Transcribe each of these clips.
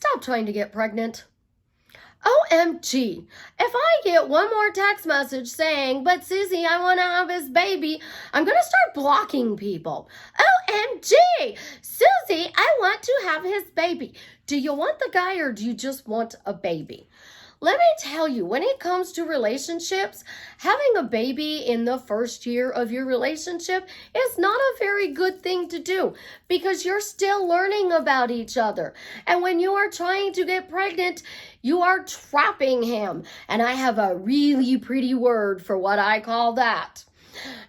Stop trying to get pregnant. OMG, if I get one more text message saying, but Susie, I want to have his baby, I'm going to start blocking people. OMG, Susie, I want to have his baby. Do you want the guy or do you just want a baby? Let me tell you, when it comes to relationships, having a baby in the first year of your relationship is not a very good thing to do because you're still learning about each other. And when you are trying to get pregnant, you are trapping him. And I have a really pretty word for what I call that.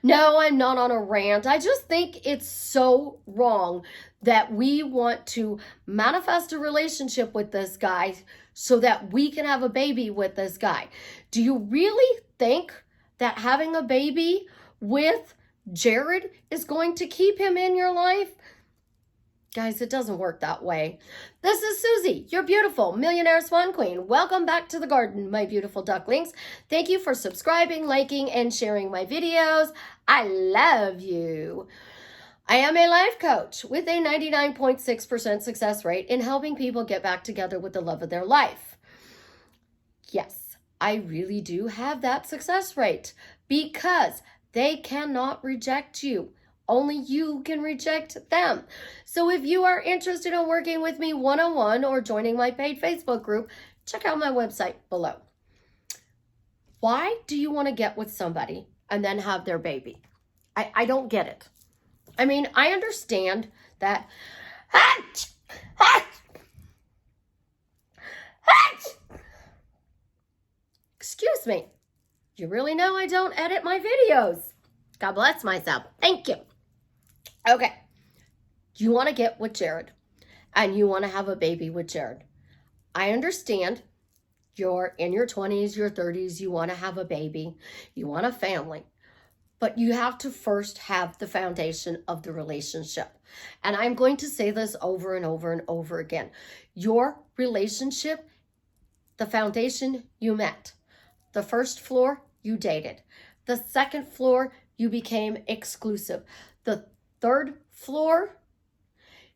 No, I'm not on a rant. I just think it's so wrong that we want to manifest a relationship with this guy so that we can have a baby with this guy. Do you really think that having a baby with Jared is going to keep him in your life? Guys, it doesn't work that way. This is Susie, your beautiful millionaire swan queen. Welcome back to the garden, my beautiful ducklings. Thank you for subscribing, liking, and sharing my videos. I love you. I am a life coach with a 99.6% success rate in helping people get back together with the love of their life. Yes, I really do have that success rate because they cannot reject you. Only you can reject them. So if you are interested in working with me one-on-one or joining my paid Facebook group, check out my website below. Why do you want to get with somebody and then have their baby? I don't get it. I mean, I understand that. Excuse me. You really know I don't edit my videos. God bless myself. Thank you. Okay. You want to get with Jared and you want to have a baby with Jared. I understand you're in your 20s, your 30s. You want to have a baby. You want a family. But you have to first have the foundation of the relationship. And I'm going to say this over and over and over again. Your relationship, the foundation, you met. The first floor, you dated. The second floor, you became exclusive. The third floor,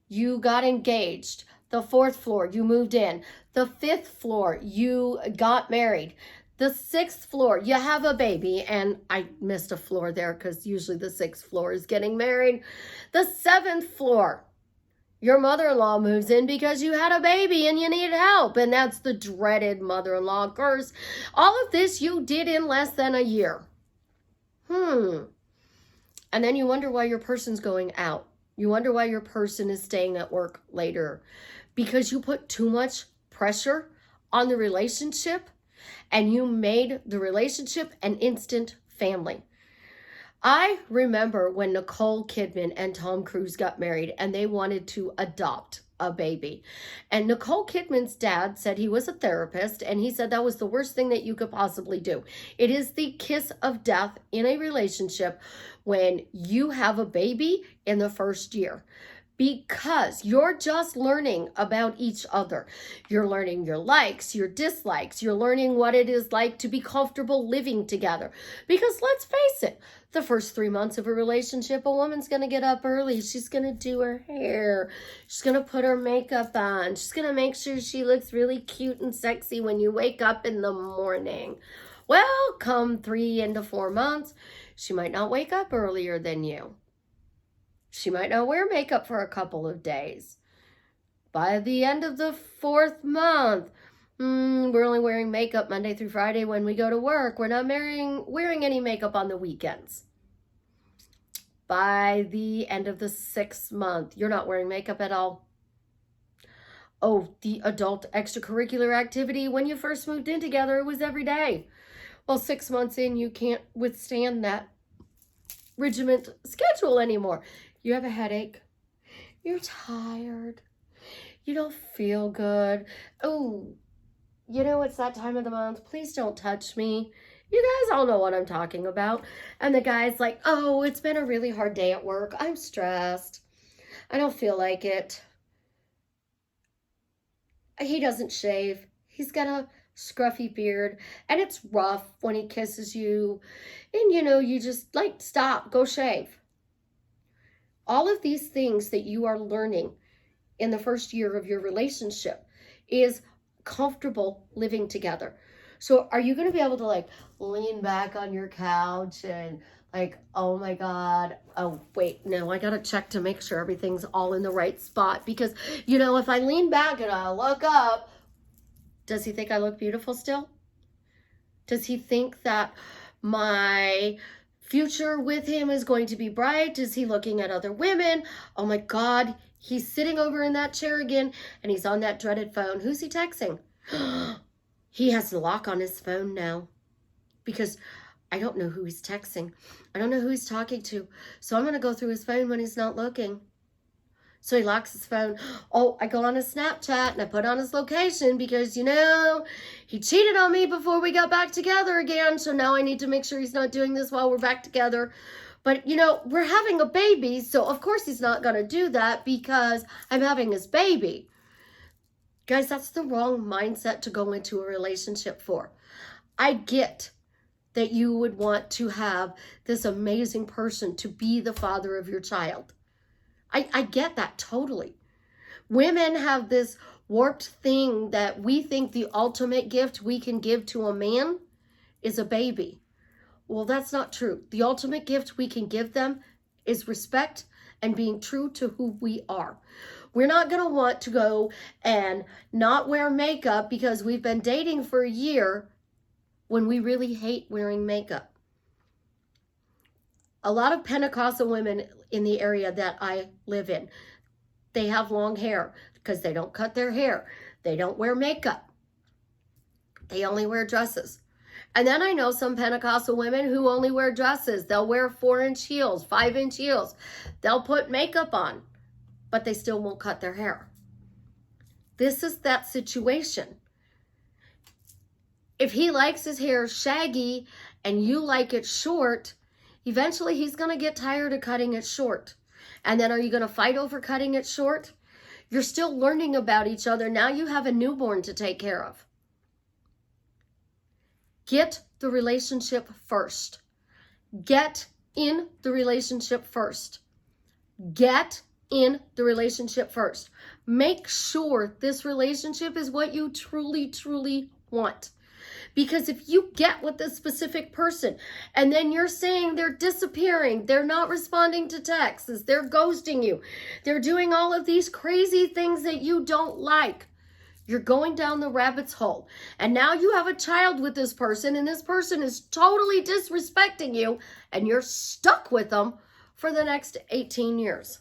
you got engaged. The fourth floor, you moved in. The fifth floor, you got married. The sixth floor, you have a baby, and I missed a floor there because usually the sixth floor is getting married. The seventh floor, your mother-in-law moves in because you had a baby and you needed help, and that's the dreaded mother-in-law curse. All of this you did in less than a year. And then you wonder why your person's going out. You wonder why your person is staying at work later because you put too much pressure on the relationship and you made the relationship an instant family. I remember when Nicole Kidman and Tom Cruise got married and they wanted to adopt a baby. And Nicole Kidman's dad said he was a therapist and he said that was the worst thing that you could possibly do. It is the kiss of death in a relationship when you have a baby in the first year. Because you're just learning about each other. You're learning your likes, your dislikes. You're learning what it is like to be comfortable living together. Because let's face it, the first 3 months of a relationship, a woman's going to get up early. She's going to do her hair. She's going to put her makeup on. She's going to make sure she looks really cute and sexy when you wake up in the morning. Well, come 3 into 4 months, she might not wake up earlier than you. She might not wear makeup for a couple of days. By the end of the 4th month, we're only wearing makeup Monday through Friday when we go to work. We're not wearing any makeup on the weekends. By the end of the 6th month, you're not wearing makeup at all. Oh, the adult extracurricular activity when you first moved in together, it was every day. Well, 6 months in, you can't withstand that regiment schedule anymore. You have a headache. You're tired. You don't feel good. Oh, you know, it's that time of the month. Please don't touch me. You guys all know what I'm talking about. And the guy's like, oh, it's been a really hard day at work. I'm stressed. I don't feel like it. He doesn't shave. He's got a scruffy beard. And it's rough when he kisses you. And, you know, you just like, stop, go shave. All of these things that you are learning in the first year of your relationship is comfortable living together. So are you going to be able to like lean back on your couch and like, oh my God, oh wait, no, I got to check to make sure everything's all in the right spot, because, you know, if I lean back and I look up, does he think I look beautiful still? Does he think that my future with him is going to be bright? Is he looking at other women? Oh my God, he's sitting over in that chair again and he's on that dreaded phone. Who's he texting? He has the lock on his phone now because I don't know who he's texting. I don't know who he's talking to. So I'm going to go through his phone when he's not looking. So he locks his phone. Oh, I go on his Snapchat and I put on his location because, you know, he cheated on me before we got back together again. So now I need to make sure he's not doing this while we're back together. But, you know, we're having a baby. So, of course, he's not going to do that because I'm having his baby. Guys, that's the wrong mindset to go into a relationship for. I get that you would want to have this amazing person to be the father of your child. I get that totally. Women have this warped thing that we think the ultimate gift we can give to a man is a baby. Well, that's not true. The ultimate gift we can give them is respect and being true to who we are. We're not going to want to go and not wear makeup because we've been dating for a year when we really hate wearing makeup. A lot of Pentecostal women in the area that I live in, they have long hair because they don't cut their hair. They don't wear makeup. They only wear dresses. And then I know some Pentecostal women who only wear dresses. They'll wear 4-inch heels, 5-inch heels. They'll put makeup on, but they still won't cut their hair. This is that situation. If he likes his hair shaggy and you like it short, eventually he's going to get tired of cutting it short. And then are you going to fight over cutting it short? You're still learning about each other. Now you have a newborn to take care of. Get the relationship first. Get in the relationship first. Get in the relationship first. Make sure this relationship is what you truly, truly want. Because if you get with this specific person and then you're saying they're disappearing, they're not responding to texts, they're ghosting you, they're doing all of these crazy things that you don't like, you're going down the rabbit's hole. And now you have a child with this person and this person is totally disrespecting you and you're stuck with them for the next 18 years.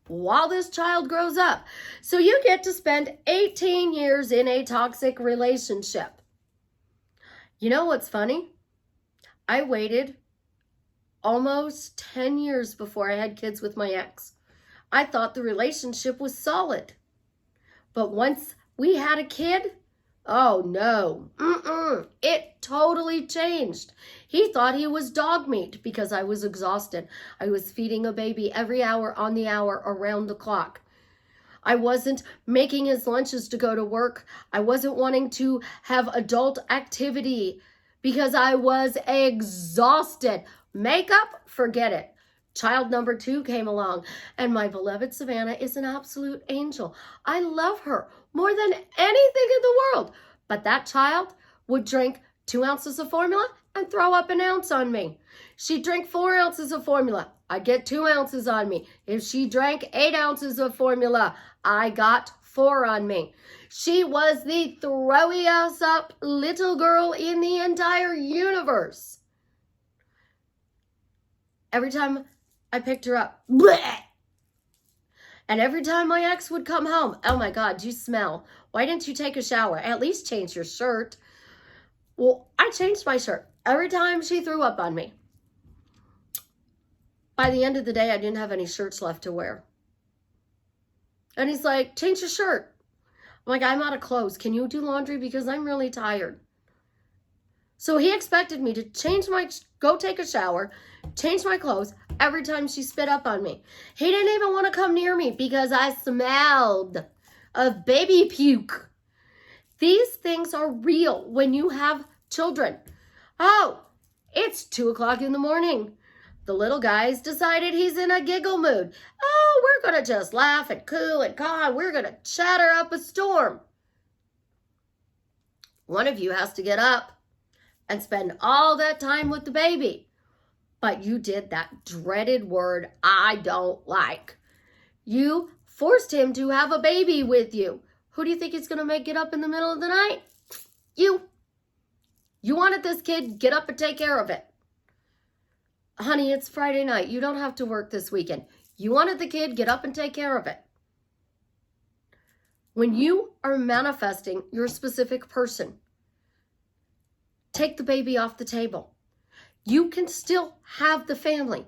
While this child grows up. So you get to spend 18 years in a toxic relationship. You know what's funny? I waited almost 10 years before I had kids with my ex. I thought the relationship was solid. But once we had a kid, oh no, it totally changed. He thought he was dog meat because I was exhausted. I was feeding a baby every hour on the hour around the clock. I wasn't making his lunches to go to work. I wasn't wanting to have adult activity because I was exhausted. Makeup, forget it. Child number 2 came along and my beloved Savannah is an absolute angel. I love her more than anything in the world. But that child would drink 2 ounces of formula and throw up an ounce on me. She'd drink 4 ounces of formula. I'd get 2 ounces on me. If she drank 8 ounces of formula, I got 4 on me. She was the throwy ass up little girl in the entire universe. Every time I picked her up, bleh! And every time my ex would come home, oh my God, you smell. Why didn't you take a shower? At least change your shirt. Well, I changed my shirt every time she threw up on me. By the end of the day, I didn't have any shirts left to wear. And he's like, change your shirt. I'm like, I'm out of clothes. Can you do laundry? Because I'm really tired. So he expected me to go take a shower, change my clothes every time she spit up on me. He didn't even want to come near me because I smelled of baby puke. These things are real when you have children. Oh, it's 2 o'clock in the morning. The little guy's decided he's in a giggle mood. Oh, we're going to just laugh and coo and caw. We're going to chatter up a storm. One of you has to get up and spend all that time with the baby. But you did that dreaded word, I don't like. You forced him to have a baby with you. Who do you think he's going to make get up in the middle of the night? You. You wanted this kid, get up and take care of it. Honey, it's Friday night. You don't have to work this weekend. You wanted the kid, get up and take care of it. When you are manifesting your specific person, take the baby off the table. You can still have the family.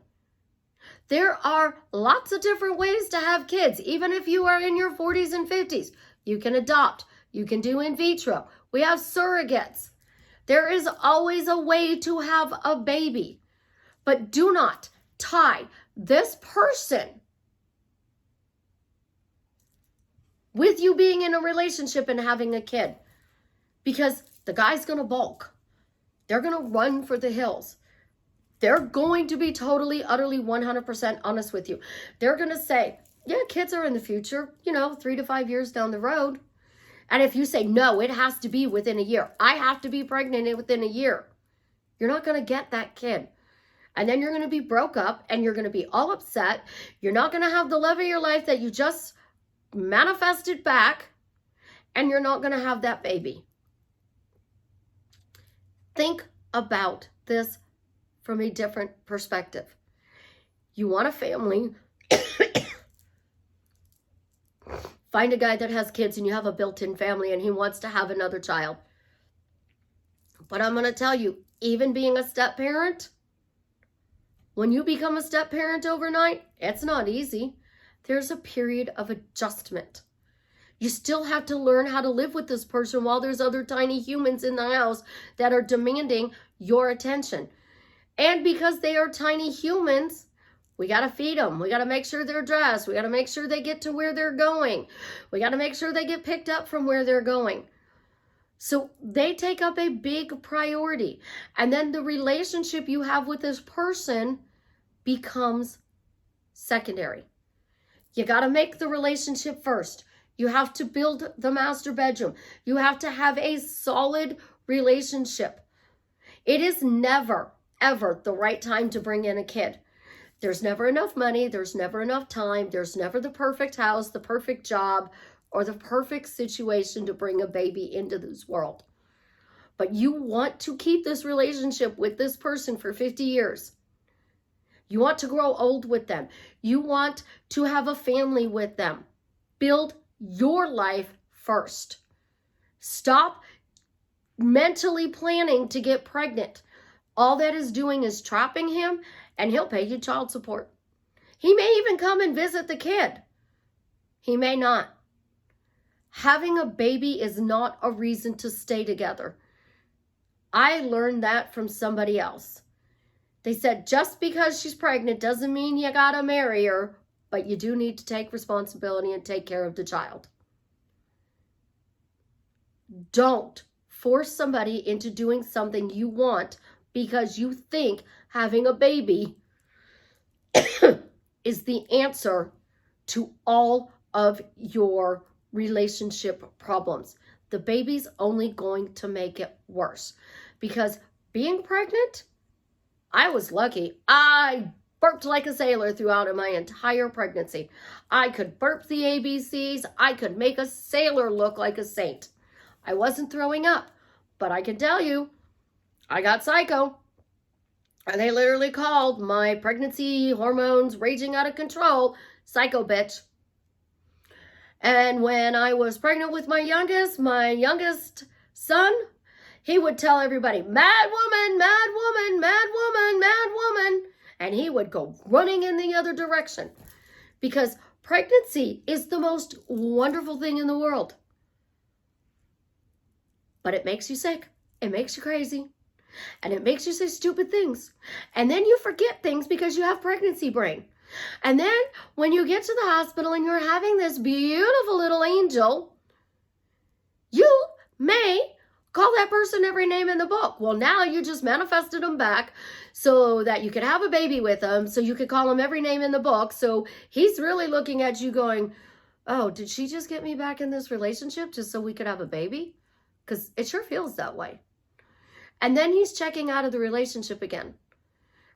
There are lots of different ways to have kids. Even if you are in your 40s and 50s, you can adopt. You can do in vitro. We have surrogates. There is always a way to have a baby. But do not tie this person with you being in a relationship and having a kid. Because the guy's going to balk. They're going to run for the hills. They're going to be totally, utterly, 100% honest with you. They're going to say, yeah, kids are in the future, 3 to 5 years down the road. And if you say, no, it has to be within a year. I have to be pregnant within a year. You're not going to get that kid. And then you're going to be broke up and you're going to be all upset. You're not going to have the love of your life that you just manifested back. And you're not going to have that baby. Think about this from a different perspective. You want a family. Find a guy that has kids and you have a built-in family and he wants to have another child. But I'm going to tell you, even being a step parent, when you become a step parent overnight, it's not easy. There's a period of adjustment. You still have to learn how to live with this person while there's other tiny humans in the house that are demanding your attention. And because they are tiny humans, we got to feed them. We got to make sure they're dressed. We got to make sure they get to where they're going. We got to make sure they get picked up from where they're going. So they take up a big priority. And then the relationship you have with this person becomes secondary. You got to make the relationship first. You have to build the master bedroom. You have to have a solid relationship. It is never, ever the right time to bring in a kid. There's never enough money. There's never enough time. There's never the perfect house, the perfect job, or the perfect situation to bring a baby into this world. But you want to keep this relationship with this person for 50 years. You want to grow old with them. You want to have a family with them. Build your life first. Stop mentally planning to get pregnant. All that is doing is trapping him, and he'll pay you child support. He may even come and visit the kid. He may not. Having a baby is not a reason to stay together. I learned that from somebody else. They said just because she's pregnant doesn't mean you gotta marry her, but you do need to take responsibility and take care of the child. Don't force somebody into doing something you want because you think having a baby is the answer to all of your relationship problems. The baby's only going to make it worse. Because being pregnant, I was lucky. I burped like a sailor throughout my entire pregnancy. I could burp the ABCs. I could make a sailor look like a saint. I wasn't throwing up, but I can tell you, I got psycho. And they literally called my pregnancy hormones raging out of control psycho bitch. And when I was pregnant with my youngest son, he would tell everybody, mad woman, mad woman, mad woman, mad woman. And he would go running in the other direction. Because pregnancy is the most wonderful thing in the world. But it makes you sick. It makes you crazy. And it makes you say stupid things. And then you forget things because you have pregnancy brain. And then when you get to the hospital and you're having this beautiful little angel, you may Call that person every name in the book. Well, now you just manifested them back so that you could have a baby with them, so you could call him every name in the book. So he's really looking at you going, oh, did she just get me back in this relationship just so we could have a baby? Because it sure feels that way. And then he's checking out of the relationship again.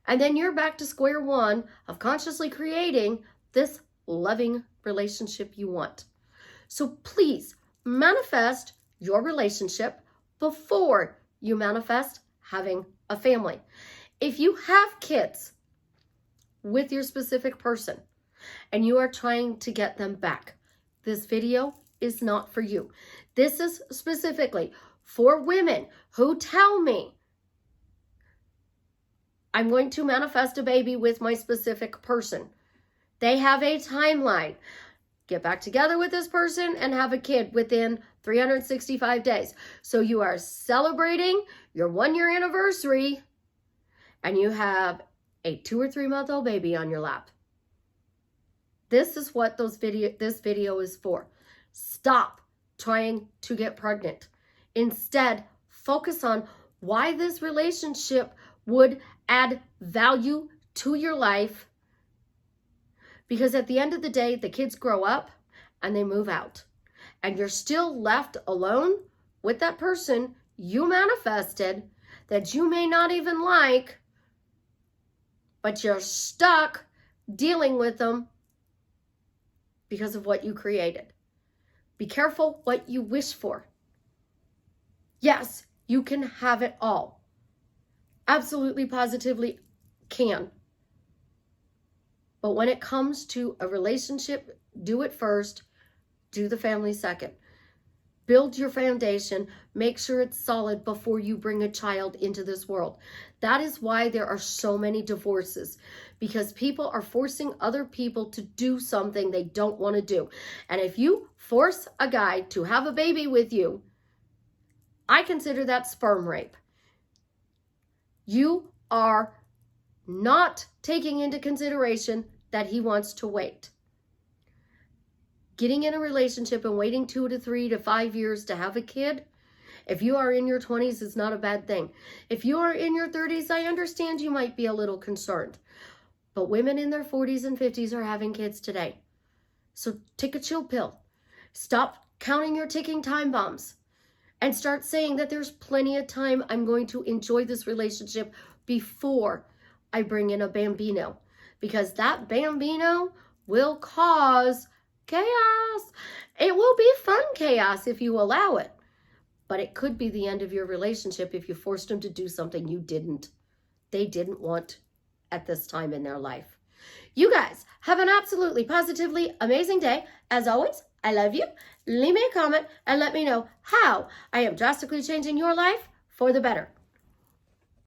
And then you're back to square one of consciously creating this loving relationship you want. So please manifest your relationship before you manifest having a family. If you have kids with your specific person and you are trying to get them back, this video is not for you. This is specifically for women who tell me, I'm going to manifest a baby with my specific person. They have a timeline. Get back together with this person and have a kid within 365 days. So you are celebrating your 1-year anniversary and you have a 2 or 3 month old baby on your lap. This is what this video is for. Stop trying to get pregnant. Instead, focus on why this relationship would add value to your life. Because at the end of the day, the kids grow up and they move out. And you're still left alone with that person you manifested that you may not even like, but you're stuck dealing with them because of what you created. Be careful what you wish for. Yes, you can have it all. Absolutely, positively can. But when it comes to a relationship, do it first, do the family second. Build your foundation, make sure it's solid before you bring a child into this world. That is why there are so many divorces, because people are forcing other people to do something they don't want to do. And if you force a guy to have a baby with you, I consider that sperm rape. You are not taking into consideration that he wants to wait. Getting in a relationship and waiting 2 to 3 to 5 years to have a kid, if you are in your 20s, is not a bad thing. If you are in your 30s, I understand you might be a little concerned. But women in their 40s and 50s are having kids today. So take a chill pill. Stop counting your ticking time bombs. And start saying that there's plenty of time. I'm going to enjoy this relationship before I bring in a bambino. Because that bambino will cause chaos. It will be fun chaos if you allow it. But it could be the end of your relationship if you forced them to do something they didn't want at this time in their life. You guys have an absolutely positively amazing day. As always, I love you. Leave me a comment and let me know how I am drastically changing your life for the better.